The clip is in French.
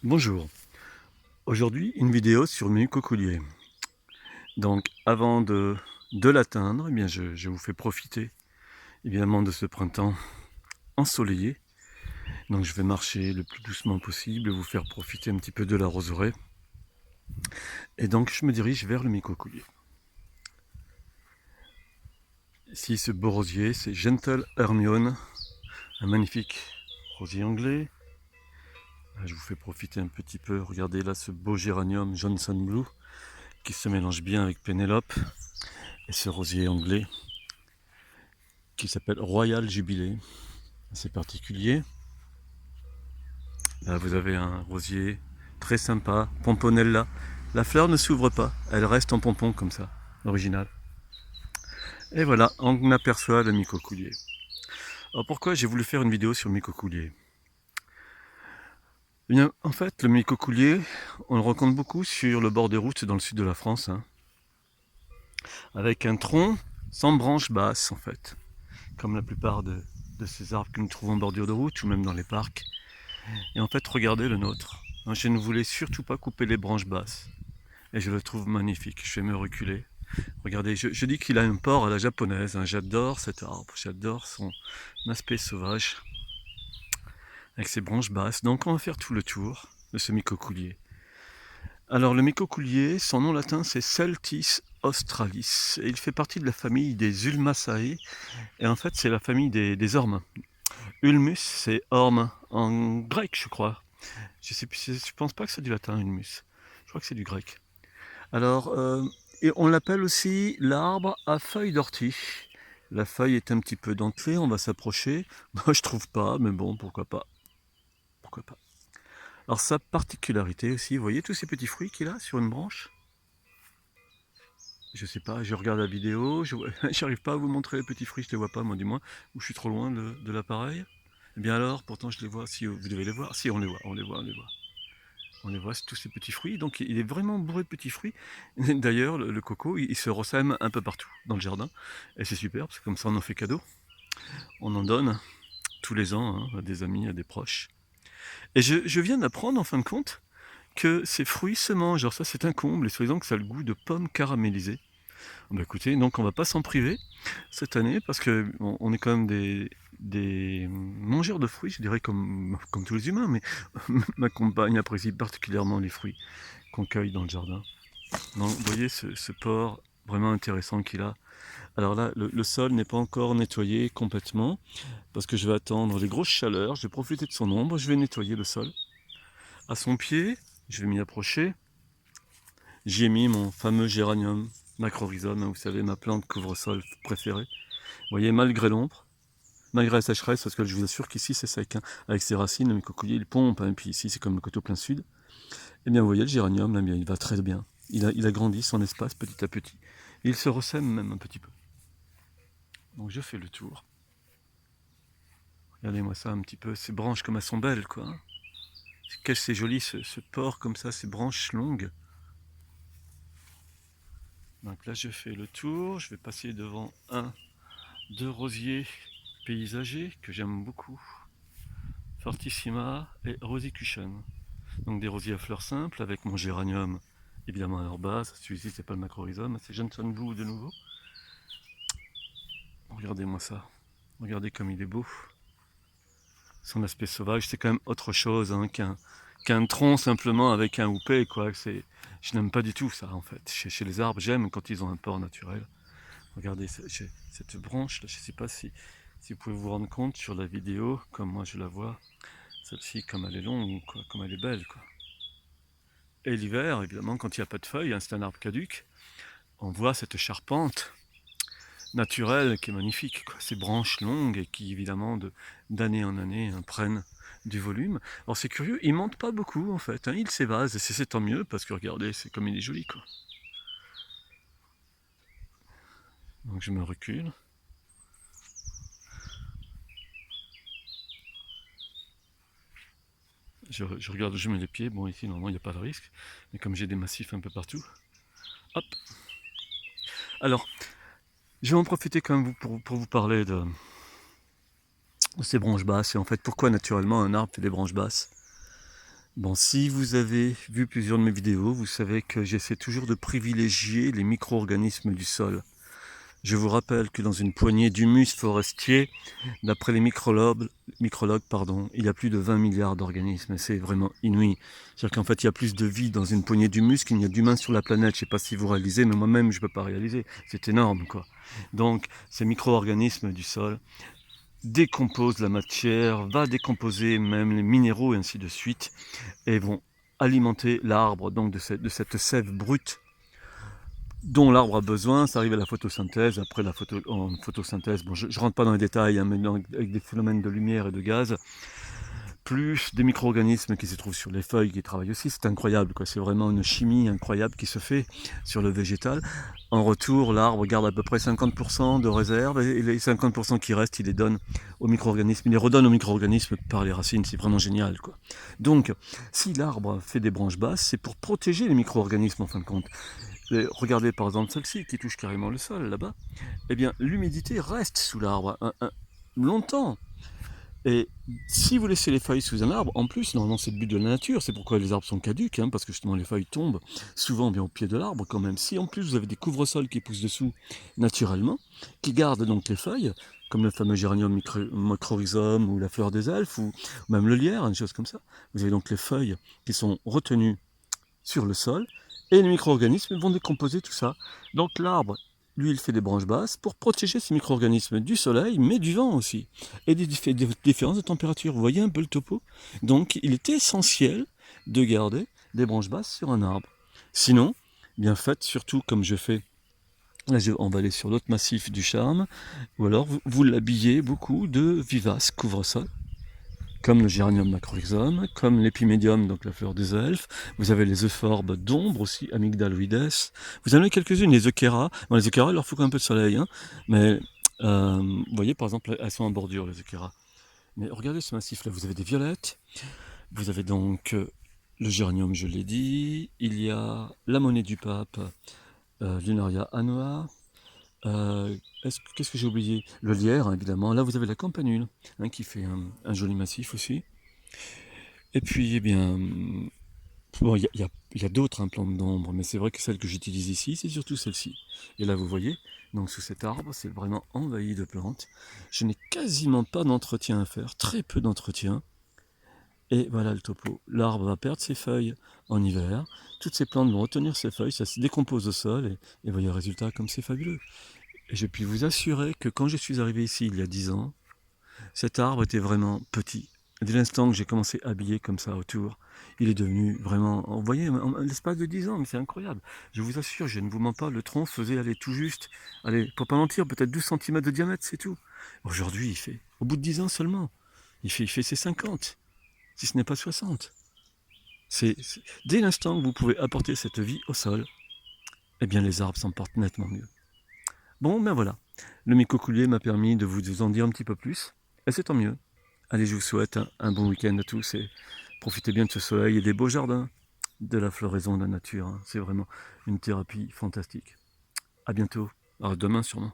Bonjour, aujourd'hui une vidéo sur le cocollier. Donc avant de l'atteindre, eh bien je vous fais profiter évidemment de ce printemps ensoleillé. Donc je vais marcher le plus doucement possible, vous faire profiter un petit peu de la roseraie. Et donc je me dirige vers le mycocollier. Ici ce beau rosier, c'est Gentle Hermione, un magnifique rosier anglais. Je vous fais profiter un petit peu, regardez là ce beau géranium Johnson Blue qui se mélange bien avec Pénélope et ce rosier anglais qui s'appelle Royal Jubilee, assez particulier. Là vous avez un rosier très sympa, Pomponella. La fleur ne s'ouvre pas, elle reste en pompon comme ça, original. Et voilà, on aperçoit le mycocoulier. Alors pourquoi j'ai voulu faire une vidéo sur le mycocoulier? Eh bien, en fait, le mycocoulier, on le rencontre beaucoup sur le bord des routes dans le sud de la France, hein, avec un tronc sans branches basses en fait, comme la plupart de ces arbres que nous trouvons en bordure de route ou même dans les parcs. Et en fait, regardez le nôtre. Je ne voulais surtout pas couper les branches basses. Et je le trouve magnifique. Je vais me reculer. Regardez, je dis qu'il a un port à la japonaise. Hein. J'adore cet arbre. J'adore son aspect sauvage. Avec ses branches basses. Donc on va faire tout le tour de ce mycocoulier. Alors le mycocoulier, son nom latin c'est Celtis australis. Et il fait partie de la famille des Ulmaceae. Et en fait c'est la famille des ormes. Ulmus c'est orme en grec je crois. Je pense pas que c'est du latin, Ulmus. Je crois que c'est du grec. Alors, et on l'appelle aussi l'arbre à feuilles d'ortie. La feuille est un petit peu dentelée, on va s'approcher. Moi, je trouve pas, mais bon, pourquoi pas. Pourquoi pas. Alors, sa particularité aussi, vous voyez tous ces petits fruits qu'il a sur une branche? Je sais pas, je regarde la vidéo, j'arrive pas à vous montrer les petits fruits, je les vois pas, moi du moins, ou je suis trop loin de l'appareil. Eh bien alors, pourtant je les vois, si vous devez les voir, si on les voit, on les voit, on les voit. On les voit, c'est tous ces petits fruits. Donc il est vraiment bourré de petits fruits. D'ailleurs, le coco, il se ressème un peu partout dans le jardin. Et c'est super, parce que comme ça, on en fait cadeau. On en donne tous les ans hein, à des amis, à des proches. Et je viens d'apprendre, en fin de compte, que ces fruits se mangent. Alors ça, c'est un comble. Et soi-disant que ça a le goût de pommes caramélisées. Bah écoutez, donc on va pas s'en priver cette année, parce que on est quand même des mangeurs de fruits, je dirais comme tous les humains, mais ma compagne apprécie particulièrement les fruits qu'on cueille dans le jardin. Donc, vous voyez ce port vraiment intéressant qu'il a. Alors là, le sol n'est pas encore nettoyé complètement parce que je vais attendre les grosses chaleurs. Je vais profiter de son ombre. Je vais nettoyer le sol. À son pied, je vais m'y approcher. J'y ai mis mon fameux géranium macrorhizome. Vous savez, ma plante couvre-sol préférée. Vous voyez, malgré l'ombre, malgré la sécheresse, parce que je vous assure qu'ici c'est sec. Hein. Avec ses racines, le cocollier il pompe. Hein, et puis ici c'est comme le coteau plein sud. Eh bien, vous voyez, le géranium, là, bien, il va très bien. Il a grandi son espace petit à petit. Et il se ressème même un petit peu. Donc je fais le tour. Regardez-moi ça un petit peu. Ces branches comme elles sont belles, quoi. Qu'est-ce que c'est joli ce port comme ça, ces branches longues. Donc là, je fais le tour. Je vais passer devant deux rosiers paysagers que j'aime beaucoup. Fortissima et Rosicrucian. Donc des rosiers à fleurs simples avec mon géranium évidemment à leur base. Celui-ci, c'est pas le macrorhizome, c'est Johnson Blue de nouveau. Regardez-moi ça. Regardez comme il est beau. Son aspect sauvage, c'est quand même autre chose hein, qu'un tronc simplement avec un houppet, quoi. Je n'aime pas du tout ça, en fait. Chez les arbres, j'aime quand ils ont un port naturel. Regardez cette branche, là, je ne sais pas si vous pouvez vous rendre compte sur la vidéo, comme moi je la vois. Celle-ci, comme elle est longue, quoi, comme elle est belle, quoi. Et l'hiver, évidemment, quand il n'y a pas de feuilles, hein, c'est un arbre caduc, on voit cette charpente naturelle qui est magnifique, quoi. Ces branches longues et qui évidemment d'année en année hein, prennent du volume. Alors c'est curieux, il monte pas beaucoup en fait, hein. Il s'évase et c'est tant mieux parce que regardez, c'est comme il est joli quoi. Donc je me recule. Je regarde où je mets les pieds, bon ici normalement il n'y a pas de risque, mais comme j'ai des massifs un peu partout, hop. Alors, je vais en profiter quand même pour vous parler de ces branches basses et en fait pourquoi naturellement un arbre fait des branches basses. Bon, si vous avez vu plusieurs de mes vidéos, vous savez que j'essaie toujours de privilégier les micro-organismes du sol. Je vous rappelle que dans une poignée d'humus forestier, d'après les micrologues, pardon, il y a plus de 20 milliards d'organismes. C'est vraiment inouï. C'est-à-dire qu'en fait, il y a plus de vie dans une poignée d'humus qu'il n'y a d'humains sur la planète. Je ne sais pas si vous réalisez, mais moi-même, je ne peux pas réaliser. C'est énorme, quoi. Donc, ces micro-organismes du sol décomposent la matière, va décomposer même les minéraux et ainsi de suite, et vont alimenter l'arbre donc de cette sève brute dont l'arbre a besoin. Ça arrive à la photosynthèse. Après en photosynthèse, bon, je ne rentre pas dans les détails, hein, mais avec des phénomènes de lumière et de gaz, plus des micro-organismes qui se trouvent sur les feuilles qui travaillent aussi. C'est incroyable, quoi. C'est vraiment une chimie incroyable qui se fait sur le végétal. En retour, l'arbre garde à peu près 50% de réserve, et les 50% qui restent, il les donne aux micro-organismes. Il les redonne aux micro-organismes par les racines. C'est vraiment génial, quoi. Donc, si l'arbre fait des branches basses, c'est pour protéger les micro-organismes en fin de compte. Et regardez par exemple celle-ci qui touche carrément le sol là-bas. Eh bien, l'humidité reste sous l'arbre longtemps. Et si vous laissez les feuilles sous un arbre, en plus, normalement c'est le but de la nature, c'est pourquoi les arbres sont caducs, hein, parce que justement les feuilles tombent souvent bien au pied de l'arbre quand même. Si en plus vous avez des couvre-sols qui poussent dessous naturellement, qui gardent donc les feuilles, comme le fameux géranium mycorrhizum ou la fleur des elfes, ou même le lierre, une chose comme ça, vous avez donc les feuilles qui sont retenues sur le sol, et les micro-organismes vont décomposer tout ça. Donc l'arbre, lui, il fait des branches basses pour protéger ces micro-organismes du soleil, mais du vent aussi, et des différences de température. Vous voyez un peu le topo? Donc il est essentiel de garder des branches basses sur un arbre. Sinon, bien faites, surtout comme je fais, là on va aller sur l'autre massif du Charme, ou alors vous l'habillez beaucoup de vivaces couvre-sol, comme le géranium macrorhizome, comme l'épimédium, donc la fleur des elfes. Vous avez les euphorbes d'ombre aussi, amygdaloides. Vous en avez quelques-unes, les eucheras. Bon, les eucheras, il leur faut un peu de soleil, hein, mais vous voyez, par exemple, elles sont en bordure, les eucheras. Mais regardez ce massif-là, vous avez des violettes, vous avez donc le géranium, je l'ai dit, il y a la monnaie du pape, Lunaria annua. Qu'est-ce que j'ai oublié? Le lierre, hein, évidemment. Là, vous avez la campanule, hein, qui fait un joli massif aussi. Et puis, eh bien, bon, il y a d'autres plantes d'ombre, mais c'est vrai que celle que j'utilise ici, c'est surtout celle-ci. Et là, vous voyez, donc sous cet arbre, c'est vraiment envahi de plantes. Je n'ai quasiment pas d'entretien à faire, très peu d'entretien. Et voilà le topo. L'arbre va perdre ses feuilles en hiver. Toutes ces plantes vont retenir ses feuilles, ça se décompose au sol, et voyez le résultat comme c'est fabuleux. Et je puis vous assurer que quand je suis arrivé ici il y a 10 ans, cet arbre était vraiment petit. Dès l'instant que j'ai commencé à habiller comme ça autour, il est devenu vraiment... Vous voyez, en l'espace de 10 ans, mais c'est incroyable. Je vous assure, je ne vous mens pas, le tronc faisait aller tout juste, allez, pour pas mentir, peut-être 12 cm de diamètre, c'est tout. Aujourd'hui, il fait, au bout de 10 ans seulement, il fait ses 50, si ce n'est pas 60. Dès l'instant que vous pouvez apporter cette vie au sol, eh bien les arbres s'en portent nettement mieux. Bon, ben voilà, le micocoulier m'a permis de vous en dire un petit peu plus, et c'est tant mieux. Allez, je vous souhaite un bon week-end à tous et profitez bien de ce soleil et des beaux jardins, de la floraison de la nature, hein. C'est vraiment une thérapie fantastique. À bientôt, alors demain sûrement.